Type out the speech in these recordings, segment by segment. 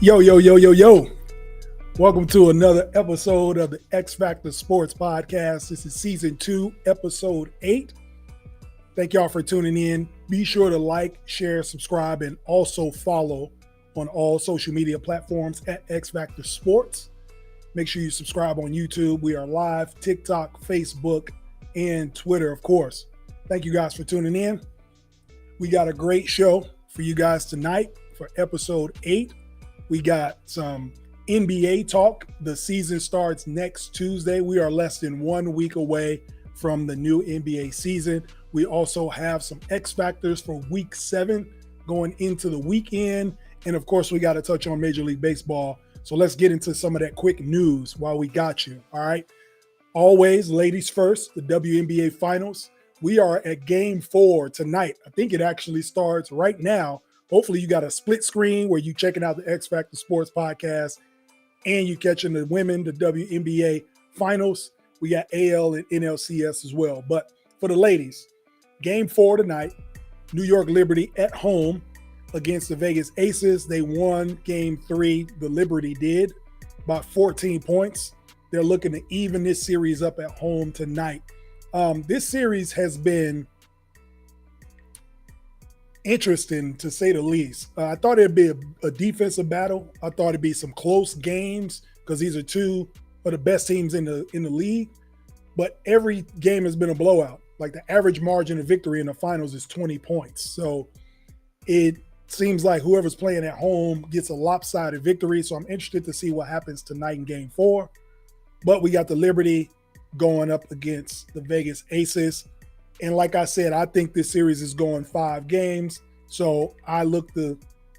Yo, yo, yo, yo, yo. Welcome to another episode of the X-Factor Sportz Podcast. This is season 2, episode 8. Thank y'all for tuning in. Be sure to like, share, subscribe, and also follow on all social media platforms at X-Factor Sportz. Make sure you subscribe on YouTube. We are live, TikTok, Facebook, and Twitter, of course. Thank you guys for tuning in. We got a great show for you guys tonight for episode 8. We got some NBA talk. The season starts next Tuesday. We are less than 1 week away from the new NBA season. We also have some X Factors for week 7 going into the weekend. And of course, we got to touch on Major League Baseball. So let's get into some of that quick news while we got you. All right. Always ladies first, the WNBA Finals. We are at game 4 tonight. I think it actually starts right now. Hopefully you got a split screen where you checking out the X-Factor Sportz Podcast and you catching the women, the WNBA Finals. We got AL and NLCS as well. But for the ladies, game 4 tonight, New York Liberty at home against the Vegas Aces. They won game 3. The Liberty did by 14 points. They're looking to even this series up at home tonight. This series has been interesting, to say the least. I thought it'd be a defensive battle. I thought it'd be some close games because these are two of the best teams in the league. But every game has been a blowout. Like the average margin of victory in the finals is 20 points. So it seems like whoever's playing at home gets a lopsided victory. So I'm interested to see what happens tonight in game 4. But we got the Liberty going up against the Vegas Aces. And like I said, I think this series is going 5 games. So I look to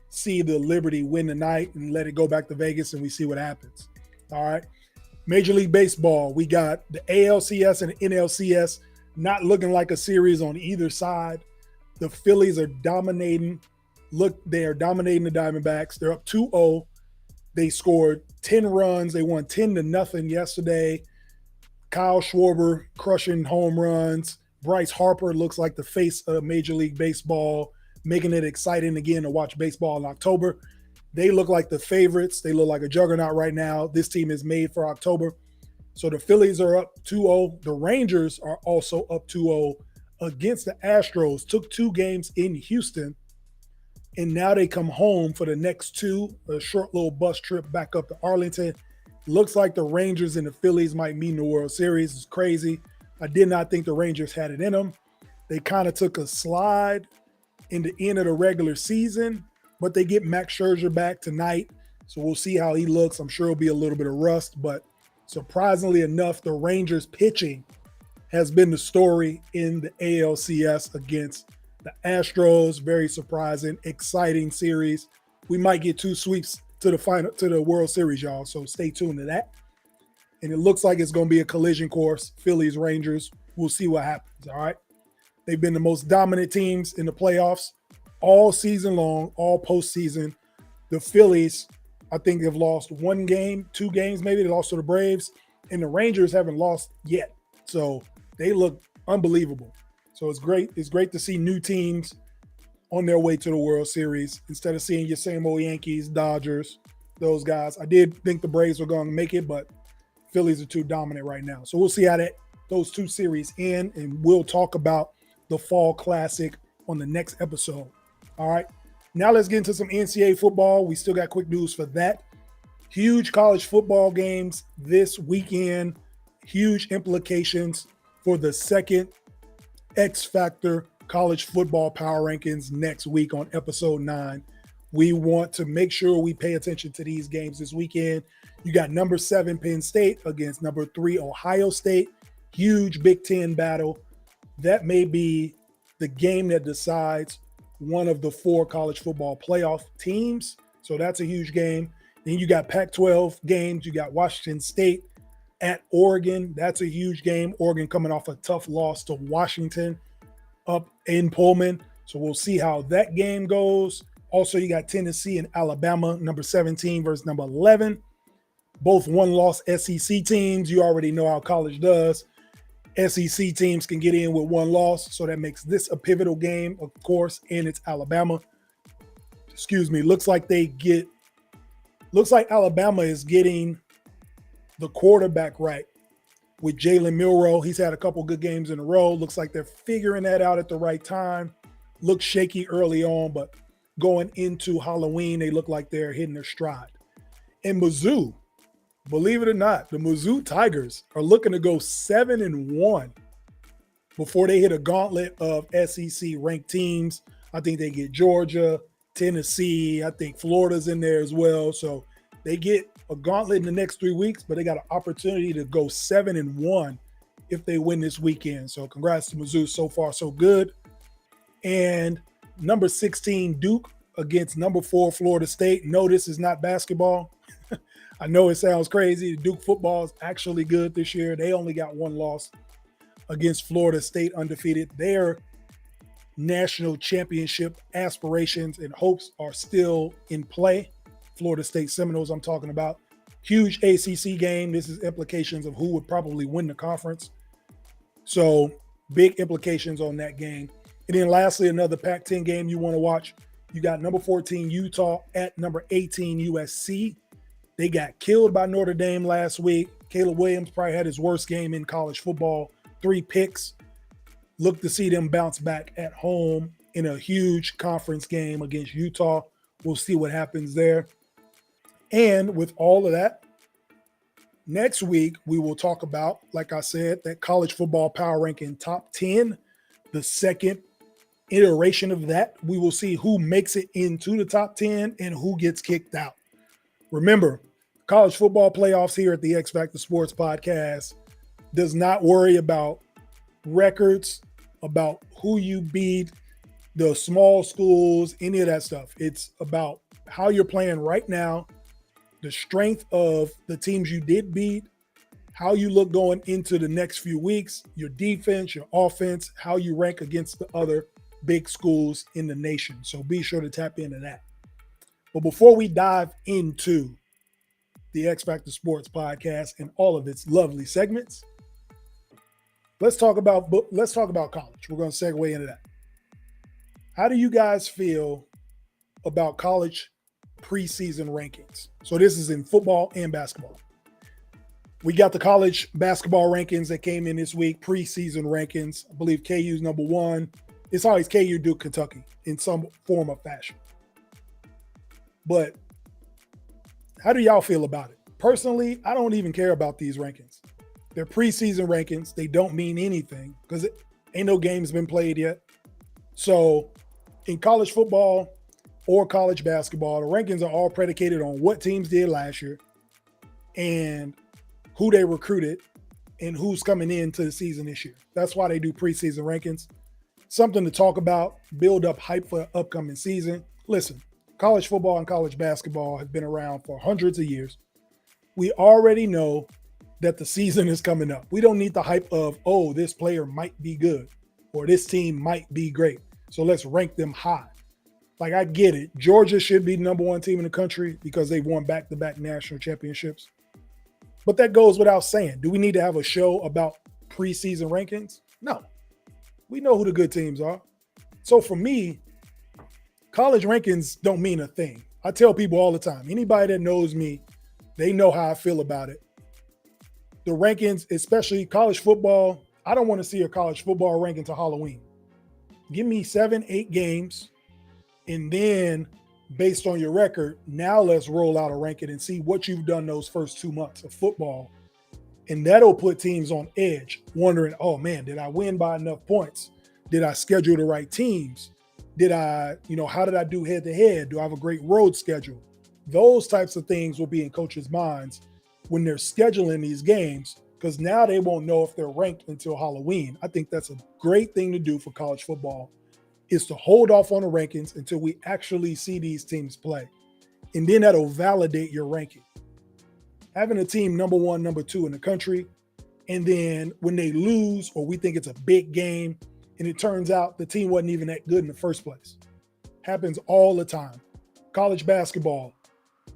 see the Liberty win tonight and let it go back to Vegas and we see what happens. All right. Major League Baseball, we got the ALCS and the NLCS not looking like a series on either side. The Phillies are dominating. Look, they are dominating the Diamondbacks. They're up 2-0. They scored 10 runs. They won 10-0 yesterday. Kyle Schwarber crushing home runs. Bryce Harper looks like the face of Major League Baseball, making it exciting again to watch baseball in October. They look like the favorites. They look like a juggernaut right now. This team is made for October. So the Phillies are up 2-0. The Rangers are also up 2-0 against the Astros. Took 2 games in Houston, and now they come home for the next 2, a short little bus trip back up to Arlington. Looks like the Rangers and the Phillies might meet in the World Series. It's crazy. I did not think the Rangers had it in them. They kind of took a slide in the end of the regular season, but they get Max Scherzer back tonight. So we'll see how he looks. I'm sure it'll be a little bit of rust, but surprisingly enough, the Rangers pitching has been the story in the ALCS against the Astros. Very surprising, exciting series. We might get 2 sweeps to the World Series, y'all. So stay tuned to that. And it looks like it's going to be a collision course. Phillies, Rangers. We'll see what happens, all right? They've been the most dominant teams in the playoffs all season long, all postseason. The Phillies, I think, have lost 1 game, 2 games maybe. They lost to the Braves. And the Rangers haven't lost yet. So they look unbelievable. So it's great. It's great to see new teams on their way to the World Series instead of seeing your same old Yankees, Dodgers, those guys. I did think the Braves were going to make it, but Phillies are too dominant right now. So we'll see how those 2 series end, and we'll talk about the Fall Classic on the next episode. All right. Now let's get into some NCAA football. We still got quick news for that. Huge college football games this weekend. Huge implications for the second X-Factor College Football Power Rankings next week on episode 9. We want to make sure we pay attention to these games this weekend. You got number 7 Penn State against number 3 Ohio State. Huge Big Ten battle. That may be the game that decides one of the 4 college football playoff teams. So that's a huge game. Then you got Pac-12 games. You got Washington State at Oregon. That's a huge game. Oregon coming off a tough loss to Washington up in Pullman. So we'll see how that game goes. Also, you got Tennessee and Alabama, number 17 versus number 11. Both one-loss SEC teams. You already know how college does. SEC teams can get in with 1 loss, so that makes this a pivotal game, of course, and it's Alabama. Looks like they get Looks like Alabama is getting the quarterback right with Jalen Milroe. He's had a couple good games in a row. Looks like they're figuring that out at the right time. Looked shaky early on, but going into Halloween, they look like they're hitting their stride. And Mizzou, believe it or not, the Mizzou Tigers are looking to go 7-1 before they hit a gauntlet of SEC ranked teams. I think they get Georgia, Tennessee. I think Florida's in there as well. So they get a gauntlet in the next 3 weeks, but they got an opportunity to go 7-1 if they win this weekend. So congrats to Mizzou. So far, so good. And number 16, Duke against number 4, Florida State. No, this is not basketball. I know it sounds crazy. Duke football is actually good this year. They only got one loss against Florida State, undefeated. Their national championship aspirations and hopes are still in play. Florida State Seminoles I'm talking about. Huge ACC game. This is implications of who would probably win the conference. So big implications on that game. And then lastly, another Pac-10 game you want to watch. You got number 14 Utah at number 18 USC. They got killed by Notre Dame last week. Caleb Williams probably had his worst game in college football. 3 picks. Look to see them bounce back at home in a huge conference game against Utah. We'll see what happens there. And with all of that, next week we will talk about, like I said, that college football power ranking top 10, the second iteration of that. We will see who makes it into the top 10 and who gets kicked out. Remember, college football playoffs here at the X-Factor Sportz Podcast does not worry about records, about who you beat, the small schools, any of that stuff. It's about how you're playing right now, the strength of the teams you did beat, how you look going into the next few weeks, your defense, your offense, how you rank against the other big schools in the nation. So be sure to tap into that. But before we dive into the X-Factor Sportz Podcast and all of its lovely segments, let's talk about college. We're going to segue into that. How do you guys feel about college preseason rankings? So this is in football and basketball. We got the college basketball rankings that came in this week, preseason rankings. I believe KU's number 1. It's always KU, Duke, Kentucky in some form or fashion. But how do y'all feel about it? Personally, I don't even care about these rankings. They're preseason rankings. They don't mean anything because ain't no games been played yet. So in college football or college basketball, the rankings are all predicated on what teams did last year and who they recruited and who's coming into the season this year. That's why they do preseason rankings. Something to talk about, build up hype for upcoming season. Listen, college football and college basketball have been around for hundreds of years. We already know that the season is coming up. We don't need the hype of, oh, this player might be good or this team might be great. So let's rank them high. Like, I get it. Georgia should be the number 1 team in the country because they've won back-to-back national championships. But that goes without saying. Do we need to have a show about preseason rankings? No. We know who the good teams are. So for me, college rankings don't mean a thing. I tell people all the time, anybody that knows me, they know how I feel about it. The rankings, especially college football, I don't want to see a college football ranking to Halloween. Give me 7-8 games, and then based on your record, now let's roll out a ranking and see what you've done those first 2 months of football. And that'll put teams on edge, wondering, oh man, did I win by enough points? Did I schedule the right teams? How did I do head to head? Do I have a great road schedule? Those types of things will be in coaches' minds when they're scheduling these games, because now they won't know if they're ranked until Halloween. I think that's a great thing to do for college football, is to hold off on the rankings until we actually see these teams play. And then that'll validate your ranking. Having a team number 1, number 2 in the country, and then when they lose or we think it's a big game and it turns out the team wasn't even that good in the first place. Happens all the time. College basketball.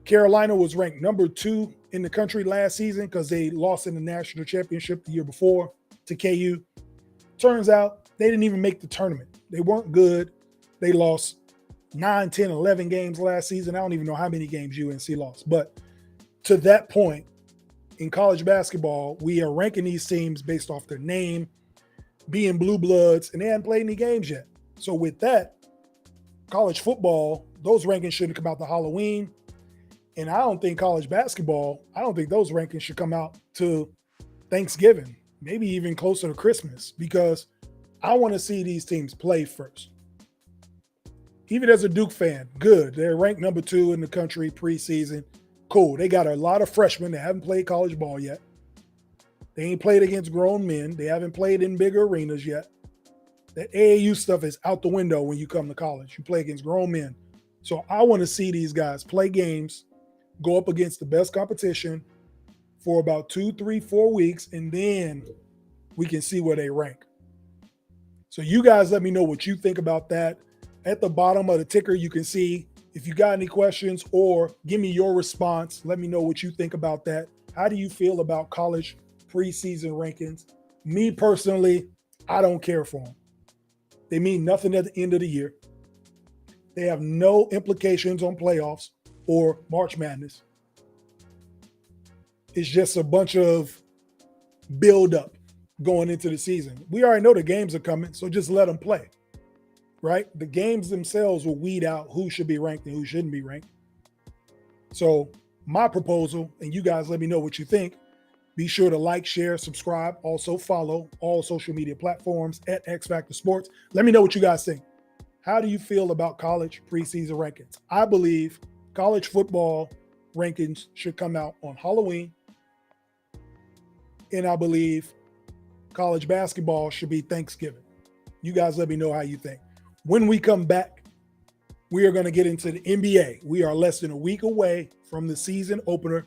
Carolina was ranked number 2 in the country last season because they lost in the national championship the year before to KU. Turns out they didn't even make the tournament. They weren't good. They lost 9, 10, 11 games last season. I don't even know how many games UNC lost. But to that point, in college basketball, we are ranking these teams based off their name, being blue bloods, and they haven't played any games yet. So with that, college football, those rankings shouldn't come out to Halloween. And I don't think college basketball, I don't think those rankings should come out to Thanksgiving, maybe even closer to Christmas, because I want to see these teams play first. Even as a Duke fan, good. They're ranked number 2 in the country preseason. Cool. They got a lot of freshmen that haven't played college ball yet. They ain't played against grown men. They haven't played in bigger arenas yet. That AAU stuff is out the window when you come to college. You play against grown men. So I want to see these guys play games, go up against the best competition for about 2, 3, 4 weeks, and then we can see where they rank. So you guys let me know what you think about that. At the bottom of the ticker, you can see if you got any questions or give me your response. Let me know what you think about that. How do you feel about college preseason rankings? Me personally, I don't care for them. They mean nothing at the end of the year. They have no implications on playoffs or March Madness. It's just a bunch of build-up going into the season. We already know the games are coming, so just let them play, right? The games themselves will weed out who should be ranked and who shouldn't be ranked. So my proposal, and you guys let me know what you think, be sure to like, share, subscribe, also follow all social media platforms at X-Factor Sportz. Let me know what you guys think. How do you feel about college preseason rankings? I believe college football rankings should come out on Halloween. And I believe college basketball should be Thanksgiving. You guys let me know how you think. When we come back, we are going to get into the NBA. We are less than a week away from the season opener,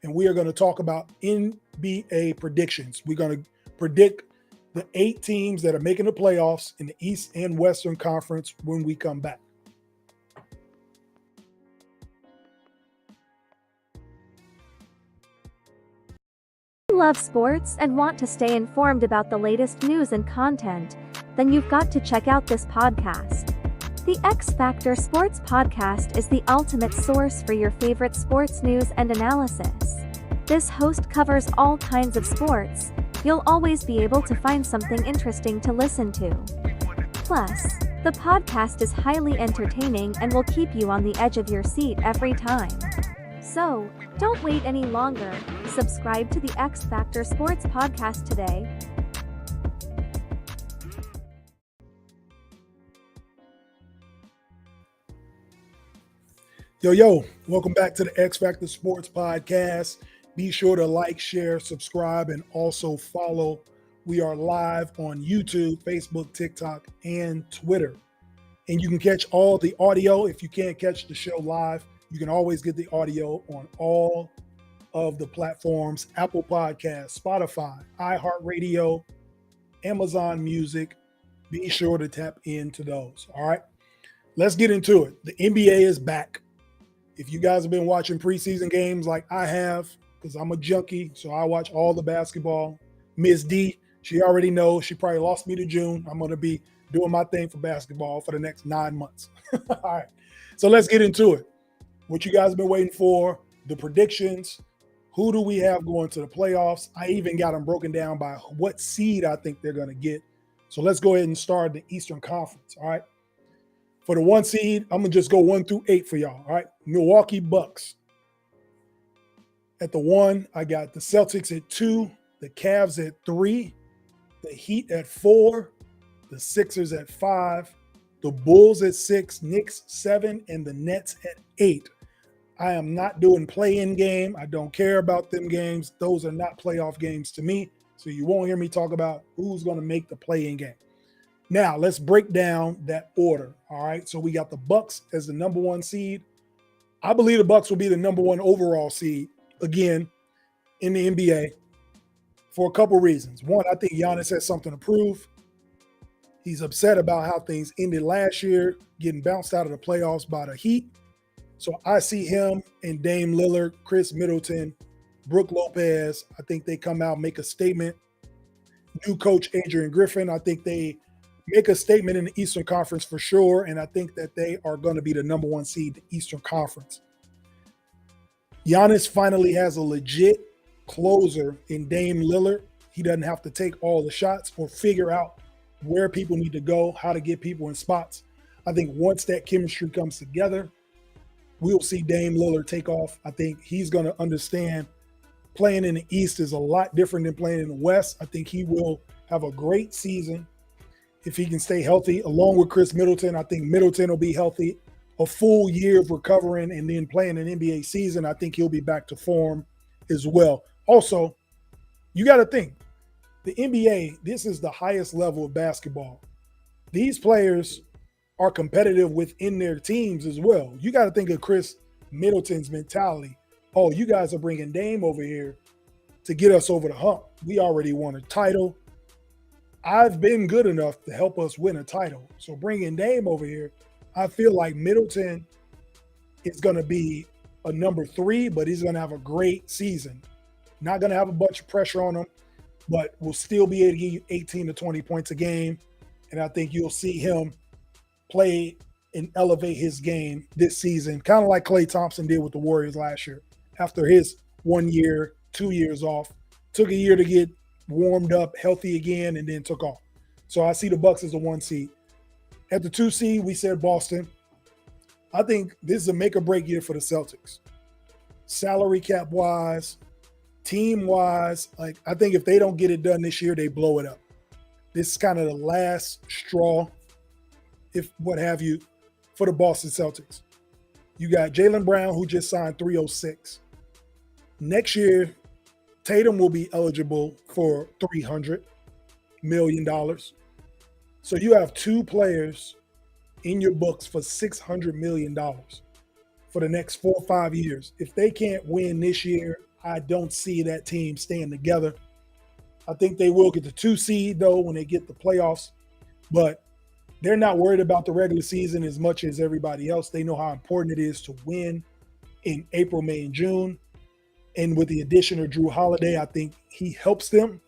and we are going to talk about NBA predictions. We're going to predict the 8 teams that are making the playoffs in the East and Western Conference when we come back. Love sports and want to stay informed about the latest news and content, then you've got to check out this podcast. The X-Factor Sportz Podcast is the ultimate source for your favorite sports news and analysis. This host covers all kinds of sports. You'll always be able to find something interesting to listen to. Plus, the podcast is highly entertaining and will keep you on the edge of your seat every time. So, don't wait any longer. Subscribe to the X-Factor Sportz Podcast today. Yo, welcome back to the X-Factor Sportz Podcast. Be sure to like, share, subscribe, and also follow. We are live on YouTube, Facebook, TikTok, and Twitter. And you can catch all the audio. If you can't catch the show live, you can always get the audio on all of the platforms: Apple Podcasts, Spotify, iHeartRadio, Amazon Music. Be sure to tap into those. All right, let's get into it. The NBA is back. If you guys have been watching preseason games like I have, because I'm a junkie, so I watch all the basketball. Miss D, she already knows. She probably lost me to June. I'm going to be doing my thing for basketball for the next 9 months. All right, so let's get into it. What you guys have been waiting for, the predictions. Who do we have going to the playoffs? I even got them broken down by what seed I think they're going to get. So let's go ahead and start the Eastern Conference, all right? For the 1 seed, I'm going to just go 1 through 8 for y'all, all right? Milwaukee Bucks. At the 1, I got the Celtics at 2, the Cavs at 3, the Heat at 4, the Sixers at 5, the Bulls at 6, Knicks 7, and the Nets at 8. I am not doing play-in game. I don't care about them games. Those are not playoff games to me. So you won't hear me talk about who's going to make the play-in game. Now, let's break down that order. All right. So we got the Bucks as the number 1 seed. I believe the Bucks will be the number 1 overall seed again in the NBA for a couple reasons. One, I think Giannis has something to prove. He's upset about how things ended last year, getting bounced out of the playoffs by the Heat. So I see him and Dame Lillard, Chris Middleton, Brook Lopez. I think they come out, make a statement. New coach Adrian Griffin, I think they make a statement in the Eastern Conference for sure, and I think that they are going to be the number 1 seed in the Eastern Conference. Giannis finally has a legit closer in Dame Lillard. He doesn't have to take all the shots or figure out where people need to go, how to get people in spots. I think once that chemistry comes together, we'll see Dame Lillard take off. I think he's going to understand playing in the East is a lot different than playing in the West. I think he will have a great season if he can stay healthy, along with Chris Middleton. I think Middleton will be healthy. A full year of recovering and then playing an NBA season, I think he'll be back to form as well. Also, you got to think, the NBA, this is the highest level of basketball. These players are competitive within their teams as well. You got to think of Chris Middleton's mentality. Oh, you guys are bringing Dame over here to get us over the hump. We already won a title. I've been good enough to help us win a title. So bringing Dame over here, I feel like Middleton is going to be a number 3, but he's going to have a great season. Not going to have a bunch of pressure on him, but will still be able to give you 18 to 20 points a game. And I think you'll see him play and elevate his game this season, kind of like Klay Thompson did with the Warriors last year. After his 1 year, 2 years off, took a year to get warmed up, healthy again, and then took off. So I see the Bucks as a 1 seed. At the 2 seed, we said Boston. I think this is a make or break year for the Celtics. Salary cap wise, team wise, like I think if they don't get it done this year, they blow it up. This is kind of the last straw, if what have you, for the Boston Celtics. You got Jaylen Brown, who just signed $306. Next year, Tatum will be eligible for $300 million. So you have 2 players in your books for $600 million for the next 4 or 5 years. If they can't win this year, I don't see that team staying together. I think they will get the 2 seed, though, when they get the playoffs. But they're not worried about the regular season as much as everybody else. They know how important it is to win in April, May, and June. And with the addition of Drew Holiday, I think he helps them.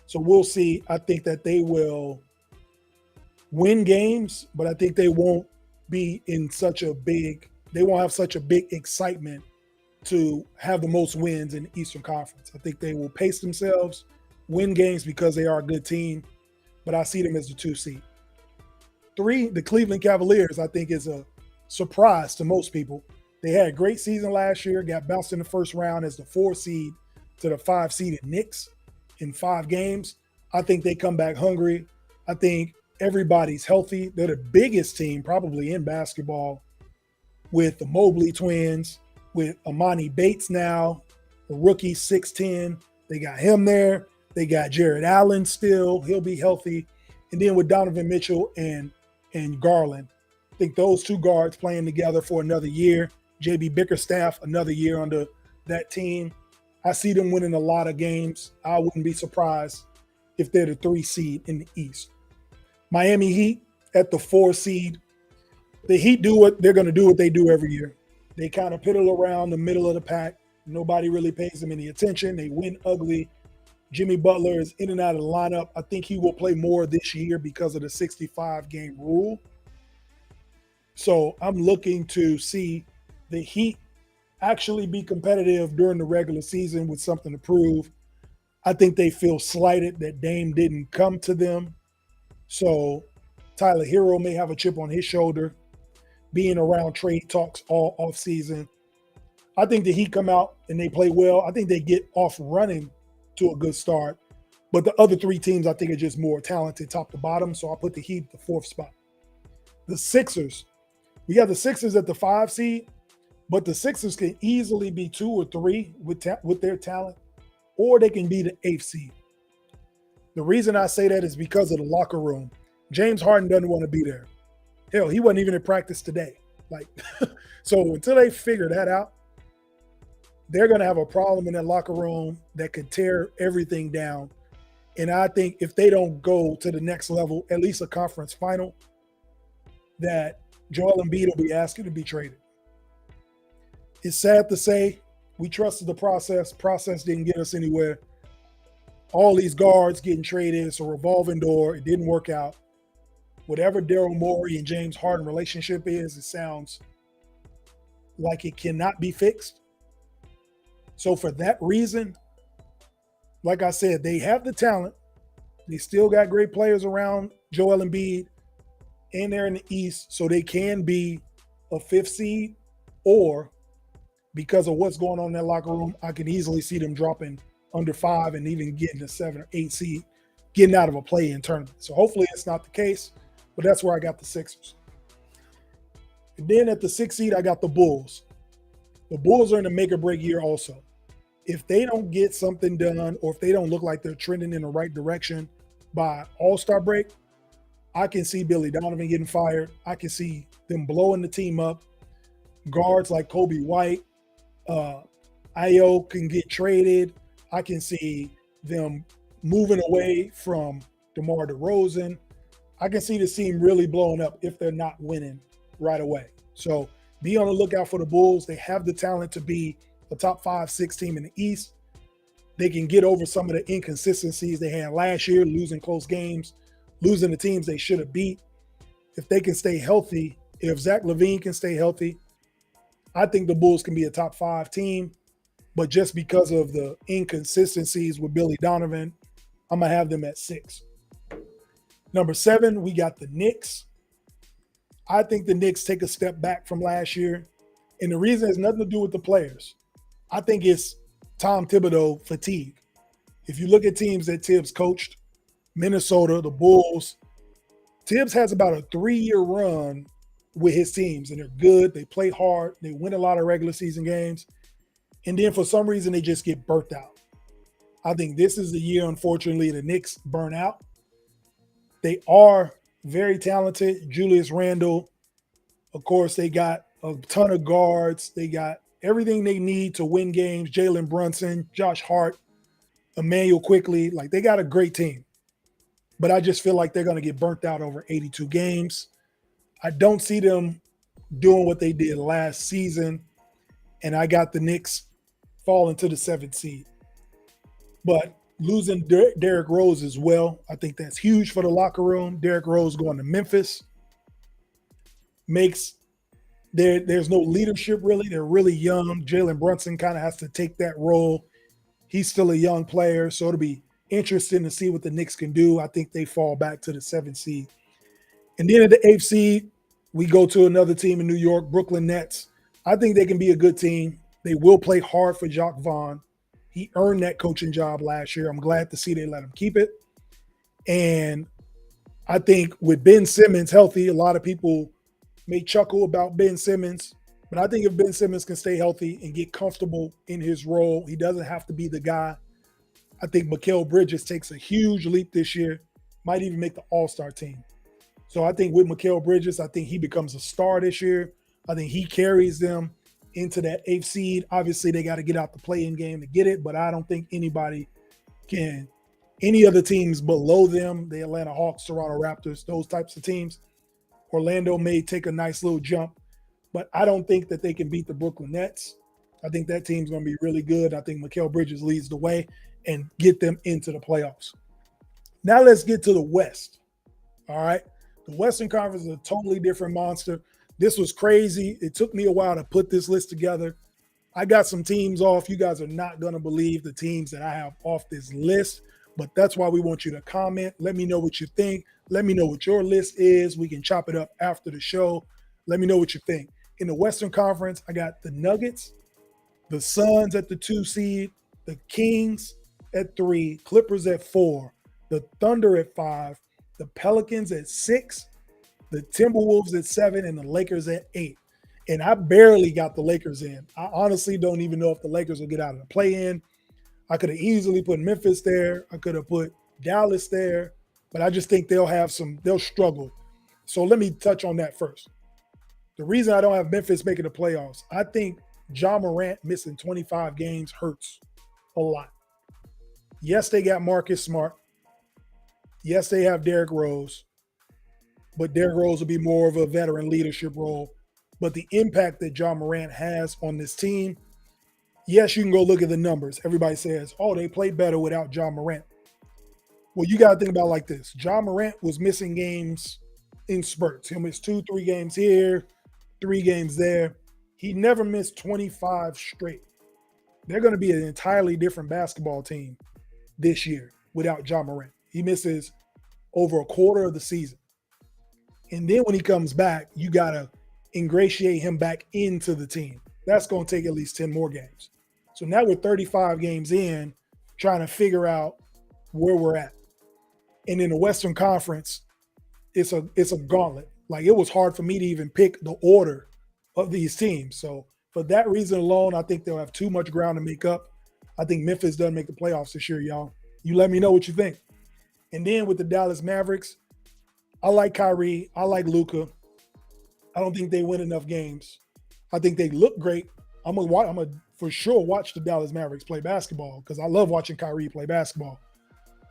So we'll see. I think that they will win games, but I think they won't be in such a big, they won't have such a big excitement to have the most wins in the Eastern Conference. I think they will pace themselves, win games because they are a good team, but I see them as the 2 seed. 3, the Cleveland Cavaliers, I think is a surprise to most people. They had a great season last year, got bounced in the first round as the 4 seed to the 5 seeded Knicks in 5 games. I think they come back hungry. I think everybody's healthy. They're the biggest team probably in basketball with the Mobley twins, with Amani Bates now, the rookie 6'10". They got him there. They got Jared Allen still. He'll be healthy. And then with Donovan Mitchell and Garland, I think those 2 guards playing together for another year. JB Bickerstaff, another year under that team. I see them winning a lot of games. I wouldn't be surprised if they're the 3 seed in the East. Miami Heat at the 4 seed. The Heat do what they're going to do what they do every year. They kind of piddle around the middle of the pack. Nobody really pays them any attention. They win ugly. Jimmy Butler is in and out of the lineup. I think he will play more this year because of the 65-game rule. So I'm looking to see the Heat actually be competitive during the regular season with something to prove. I think they feel slighted that Dame didn't come to them. So Tyler Hero may have a chip on his shoulder, being around trade talks all offseason. I think the Heat come out and they play well. I think they get off running to a good start. But the other 3 teams, I think, are just more talented top to bottom. So I'll put the Heat at the 4th spot. The Sixers. We got the Sixers at the 5 seed, but the Sixers can easily be 2 or 3 with their talent, or they can be the 8th seed. The reason I say that is because of the locker room. James Harden doesn't want to be there. Hell, he wasn't even in practice today. So until they figure that out, they're going to have a problem in that locker room that could tear everything down. And I think if they don't go to the next level, at least a conference final, that Joel Embiid will be asking to be traded. It's sad to say we trusted the process. Process didn't get us anywhere. All these guards getting traded. It's a revolving door. It didn't work out. whatever Daryl Morey and James Harden relationship is, it sounds like it cannot be fixed. So for that reason, like I said, they have the talent. They still got great players around Joel Embiid, and they're in the East, so they can be a 5th seed, or because of what's going on in that locker room, I can easily see them dropping under 5 and even getting a 7 or 8 seed, getting out of a play-in tournament. So hopefully it's not the case, but that's where I got the Sixers. And then at the 6th seed, I got the Bulls. The Bulls are in a make-or-break year also. If they don't get something done, or if they don't look like they're trending in the right direction by All-Star break, I can see Billy Donovan getting fired. I can see them blowing the team up. Guards like Kobe White, Ayo can get traded. I can see them moving away from DeMar DeRozan. I can see the team really blowing up if they're not winning right away. So be on the lookout for the Bulls. They have the talent to be a top 5-6 team in the East. They can get over some of the inconsistencies they had last year, losing close games, losing the teams they should have beat. If they can stay healthy, if Zach LaVine can stay healthy, I think the Bulls can be a top 5 team. But just because of the inconsistencies with Billy Donovan, I'm going to have them at 6. Number 7, we got the Knicks. I think the Knicks take a step back from last year. And the reason has nothing to do with the players. I think it's Tom Thibodeau fatigue. If you look at teams that Tibbs coached, Minnesota, the Bulls, Tibbs has about a 3-year run with his teams, and they're good. They play hard. They win a lot of regular season games. And then for some reason, they just get burnt out. I think this is the year, unfortunately, the Knicks burn out. They are very talented. Julius Randle, of course, they got a ton of guards. They got everything they need to win games. Jalen Brunson, Josh Hart, Emmanuel Quickley. Like, they got a great team. But I just feel like they're going to get burnt out over 82 games. I don't see them doing what they did last season. And I got the Knicks falling to the 7th seed. But losing Derrick Rose as well, I think that's huge for the locker room. Derrick Rose going to Memphis makes there's no leadership really. They're really young. Jalen Brunson kind of has to take that role. He's still a young player, so it'll be interesting to see what the Knicks can do. I think they fall back to the 7th seed. And then at the 8th seed, we go to another team in New York, Brooklyn Nets. I think they can be a good team. They will play hard for Jacques Vaughn. He earned that coaching job last year. I'm glad to see they let him keep it. And I think with Ben Simmons healthy, a lot of people may chuckle about Ben Simmons, but I think if Ben Simmons can stay healthy and get comfortable in his role, he doesn't have to be the guy. I think Mikal Bridges takes a huge leap this year, might even make the All-Star team. So I think with Mikal Bridges, I think he becomes a star this year. I think he carries them into that 8th seed. Obviously, they got to get out the play-in game to get it, but I don't think anybody can. Any other teams below them, the Atlanta Hawks, Toronto Raptors, those types of teams, Orlando may take a nice little jump, but I don't think that they can beat the Brooklyn Nets. I think that team's going to be really good. I think Mikal Bridges leads the way and get them into the playoffs. Now let's get to the West. All right. The Western Conference is a totally different monster. This was crazy. It took me a while to put this list together. I got some teams off. You guys are not going to believe the teams that I have off this list, but that's why we want you to comment. Let me know what you think. Let me know what your list is. We can chop it up after the show. Let me know what you think. In the Western Conference, I got the Nuggets, the Suns at the 2 seed, the Kings at 3, Clippers at 4, the Thunder at 5, the Pelicans at 6, the Timberwolves at 7, and the Lakers at 8. And I barely got the Lakers in. I honestly don't even know if the Lakers will get out of the play-in. I could have easily put Memphis there. I could have put Dallas there. But I just think they'll struggle. So let me touch on that first. The reason I don't have Memphis making the playoffs, I think Ja Morant missing 25 games hurts a lot. Yes, they got Marcus Smart. Yes, they have Derrick Rose. But Derrick Rose will be more of a veteran leadership role. But the impact that Ja Morant has on this team, yes, you can go look at the numbers. Everybody says, oh, they play better without Ja Morant. Well, you got to think about it like this. Ja Morant was missing games in spurts. He'll miss 2-3 games here, 3 games there. He never missed 25 straight. They're going to be an entirely different basketball team this year without Ja Morant. He misses over a quarter of the season. And then when he comes back, you got to ingratiate him back into the team. That's going to take at least 10 more games. So now we're 35 games in, trying to figure out where we're at. And in the Western Conference, it's a gauntlet. Like, it was hard for me to even pick the order of these teams. So for that reason alone, I think they'll have too much ground to make up. I think Memphis doesn't make the playoffs this year, y'all. You let me know what you think. And then with the Dallas Mavericks, I like Kyrie. I like Luka. I don't think they win enough games. I think they look great. I'm gonna for sure watch the Dallas Mavericks play basketball because I love watching Kyrie play basketball.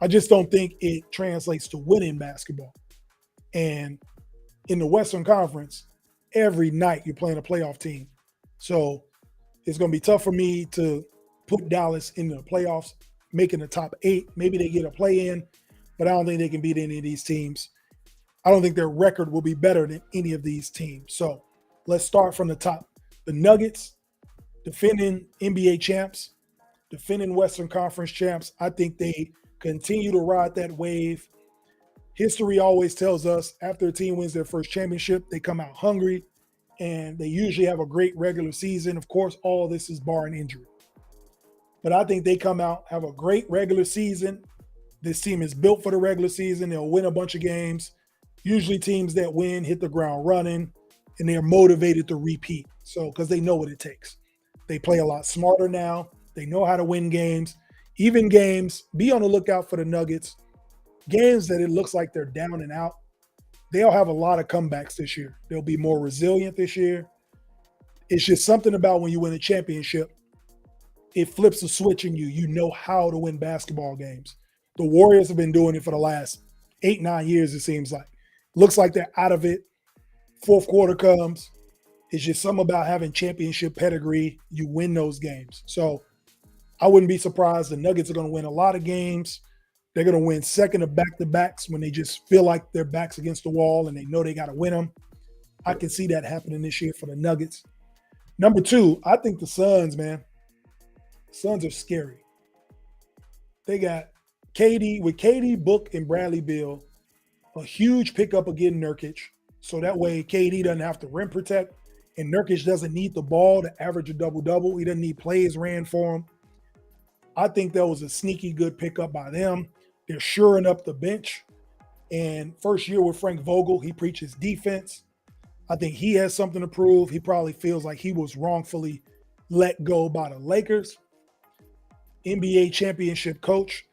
I just don't think it translates to winning basketball. And in the Western Conference, every night you're playing a playoff team. So it's going to be tough for me to put Dallas in the playoffs, making the top 8. Maybe they get a play-in, but I don't think they can beat any of these teams. I don't think their record will be better than any of these teams. So let's start from the top. The Nuggets, defending NBA champs, defending Western Conference champs. I think they continue to ride that wave. History always tells us after a team wins their first championship, they come out hungry, and they usually have a great regular season. Of course, all of this is barring injury. But I think they come out, have a great regular season. This team is built for the regular season. They'll win a bunch of games. Usually teams that win hit the ground running, and they're motivated to repeat. So, because they know what it takes. They play a lot smarter now. They know how to win games. Even games, be on the lookout for the Nuggets. Games that it looks like they're down and out, they'll have a lot of comebacks this year. They'll be more resilient this year. It's just something about when you win a championship, it flips a switch in you. You know how to win basketball games. The Warriors have been doing it for the last 8-9 years, it seems like. Looks like they're out of it. Fourth quarter comes. It's just something about having championship pedigree. You win those games. So I wouldn't be surprised. The Nuggets are going to win a lot of games. They're going to win second of back-to-backs when they just feel like their back's against the wall and they know they got to win them. I can see that happening this year for the Nuggets. Number 2, I think the Suns, man. Suns are scary. They got KD, with KD, Book, and Bradley Beal, a huge pickup again Nurkic. So that way KD doesn't have to rim protect, and Nurkic doesn't need the ball to average a double-double. He doesn't need plays ran for him. I think that was a sneaky good pickup by them. They're shoring up the bench. And first year with Frank Vogel, he preaches defense. I think he has something to prove. He probably feels like he was wrongfully let go by the Lakers. NBA championship coach.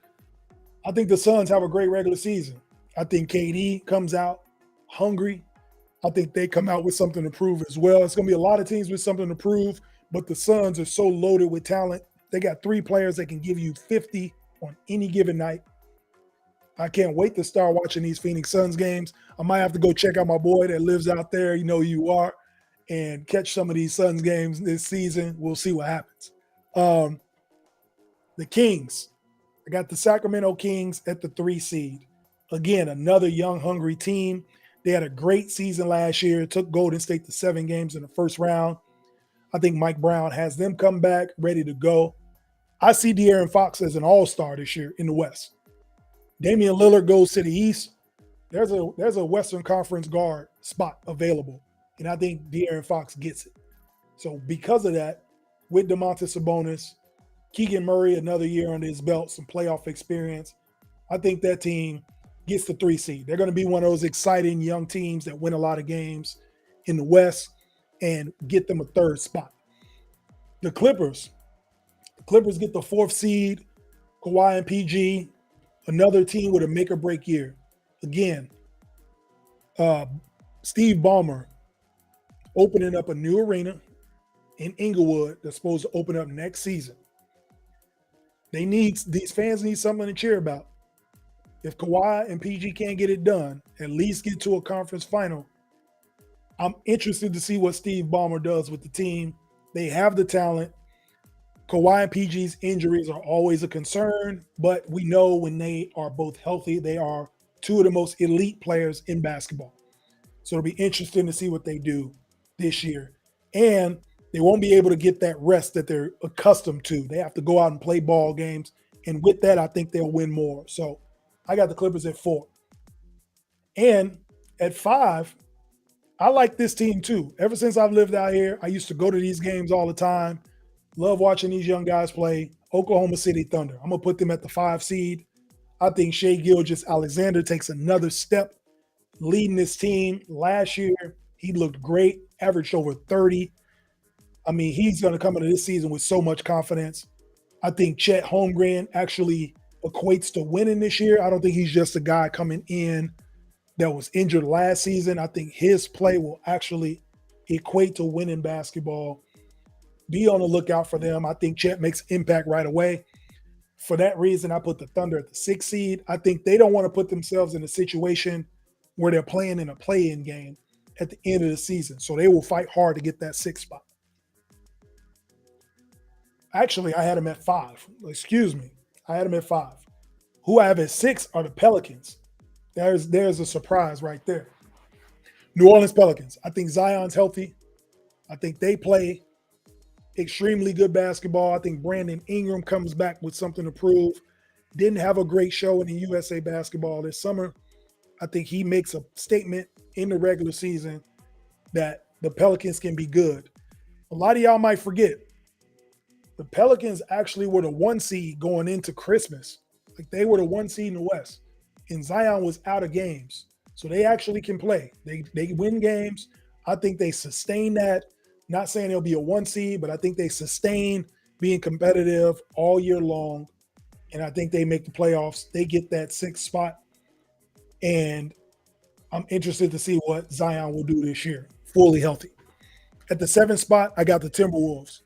I think the Suns have a great regular season. I think KD comes out hungry. I think they come out with something to prove as well. It's going to be a lot of teams with something to prove, but the Suns are so loaded with talent. They got 3 players that can give you 50 on any given night. I can't wait to start watching these Phoenix Suns games. I might have to go check out my boy that lives out there, you know who you are, and catch some of these Suns games this season. We'll see what happens. The Kings. I got the Sacramento Kings at the 3 seed. Again, another young, hungry team. They had a great season last year. Took Golden State to 7 games in the first round. I think Mike Brown has them come back, ready to go. I see De'Aaron Fox as an all-star this year in the West. Damian Lillard goes to the East. There's a Western Conference guard spot available, and I think De'Aaron Fox gets it. So because of that, with Domantas Sabonis, Keegan Murray, another year under his belt, some playoff experience, I think that team gets the 3 seed. They're going to be one of those exciting young teams that win a lot of games in the West and get them a 3rd spot. The Clippers get the 4th seed. Kawhi and PG, another team with a make-or-break year. Again, Steve Ballmer opening up a new arena in Inglewood that's supposed to open up next season. These fans need something to cheer about. If Kawhi and PG can't get it done, at least get to a conference final, I'm interested to see what Steve Ballmer does with the team. They have the talent. Kawhi and PG's injuries are always a concern, but we know when they are both healthy, they are 2 of the most elite players in basketball. So it'll be interesting to see what they do this year. And they won't be able to get that rest that they're accustomed to. They have to go out and play ball games. And with that, I think they'll win more. So I got the Clippers at 4. And at 5, I like this team too. Ever since I've lived out here, I used to go to these games all the time. Love watching these young guys play. Oklahoma City Thunder. I'm going to put them at the 5 seed. I think Shai Gilgeous-Alexander takes another step leading this team. Last year, he looked great, averaged over 30. I mean, he's going to come into this season with so much confidence. I think Chet Holmgren actually equates to winning this year. I don't think he's just a guy coming in that was injured last season. I think his play will actually equate to winning basketball. Be on the lookout for them. I think Chet makes impact right away. For that reason, I put the Thunder at the 6 seed. I think they don't want to put themselves in a situation where they're playing in a play-in game at the end of the season. So they will fight hard to get that 6th spot. Actually, I had them at 5. Excuse me. I had them at 5. Who I have at 6 are the Pelicans. There's a surprise right there. New Orleans Pelicans. I think Zion's healthy. I think they play extremely good basketball. I think Brandon Ingram comes back with something to prove. Didn't have a great show in the USA basketball this summer. I think he makes a statement in the regular season that the Pelicans can be good. A lot of y'all might forget, the Pelicans actually were the 1 seed going into Christmas. Like they were the 1 seed in the West. And Zion was out of games. So they actually can play. They win games. I think they sustain that. Not saying they'll be a 1 seed, but I think they sustain being competitive all year long. And I think they make the playoffs. They get that 6th spot. And I'm interested to see what Zion will do this year, fully healthy. At the 7th spot, I got the Timberwolves.